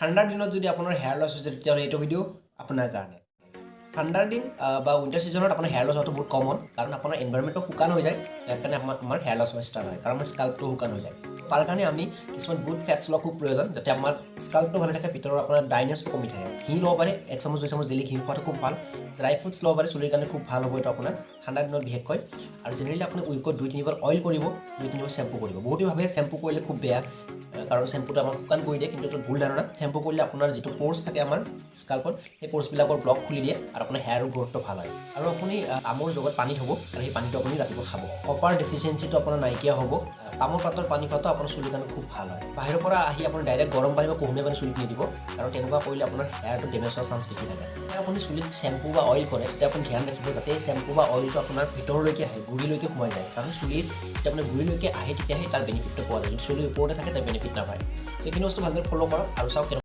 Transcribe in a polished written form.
ঠাণ্ডাৰ দিনত যদি আপোনাৰ হেয়াৰ লছ হৈছে তেতিয়াহ'লে এইটো ভিডিঅ' আপোনাৰ কাৰণে। ঠাণ্ডাৰ দিন বা উইণ্টাৰ ছিজনত আপোনাৰ হেয়াৰ লছ হোৱাটো বহুত কমন, কাৰণ আপোনাৰ এনভাইৰমেণ্টটো শুকান হৈ যায়, ইয়াৰ কাৰণে আমাৰ হেয়াৰ লছ হোৱা ষ্টাৰ্ট হয়, কাৰণ আমাৰ স্কাল্পটো শুকান হৈ যায়। তাৰ কাৰণে আমি কিছুমান গুড ফেটছ লোৱা খুব প্ৰয়োজন, যাতে আমাৰ স্কাল্পটো ভালে থাকে, ভিতৰৰ আপোনাৰ ড্ৰাইনেছটো কমি থাকে। ঘি ল'ব পাৰে, 1 চামুচ 2 চামুচ ডেইলি ঘি খোৱাটো খুব ভাল। ড্ৰাই ফ্ৰুটছ ল'ব পাৰে, চুলিৰ কাৰণে খুব ভাল হ'ব এইটো আপোনাৰ ঠাণ্ডাৰ দিনত বিশেষকৈ। আৰু জেনেৰেলি আপুনি উইকত 2-3বাৰ অইল কৰিব, 2-3বাৰ চেম্পু কৰিব। বহুতে ভাবে চেম্পু কৰিলে খুব বেয়া, কাৰণ চেম্পুটো আমাক শুকান কৰি দিয়ে, কিন্তু এইটো ভুল ধাৰণা। চেম্পু কৰিলে আপোনাৰ যিটো প'ৰ্ছ থাকে আমাৰ স্কাল্পত, সেই প'ৰ্ছবিলাকৰ ব্লক খুলি দিয়ে আৰু আপোনাৰ হেয়াৰৰ গ্ৰ'থটো ভাল হয়। আৰু আপুনি আমৰ জগত পানী থ'ব, আৰু সেই পানীটো আপুনি ৰাতিপুৱা খাব। কপাৰ ডেফিচিয়েঞ্চিটো আপোনাৰ নাইকিয়া হ'ব। তামোল পাতৰ পানী খোৱাটো আপোনাৰ চুলিৰ কাৰণে খুব ভাল হয়। বাহিৰৰ পৰা আহি আপুনি ডাইৰেক্ট গৰম পানী বা কুহুমীয়া পানী চুলিত নিদিব, কাৰণ তেনেকুৱা কৰিলে আপোনাৰ হেয়াৰটো ডেমেজ হোৱাৰ চান্স বেছি থাকে। যেতিয়া আপুনি চুলিত চেম্পু বা অইল কৰে, তেতিয়া আপুনি ধ্যান ৰাখিব যাতে চেম্পু বা অইলটো আপোনাৰ ভিতৰলৈকে আহে, গুৰিলৈকে সোমাই যায়, কাৰণ চুলিত যেতিয়া আপুনি গুৰিলৈকে আহে তেতিয়াহে তাৰ বেনিফিটটো পোৱা যায়। যদি চুলিৰ ওপৰতে থাকে তাৰ বেনিফিট নাপায়। সেইখিনি বস্তু ভালদৰে ফ'ল' কৰক আৰু চাওক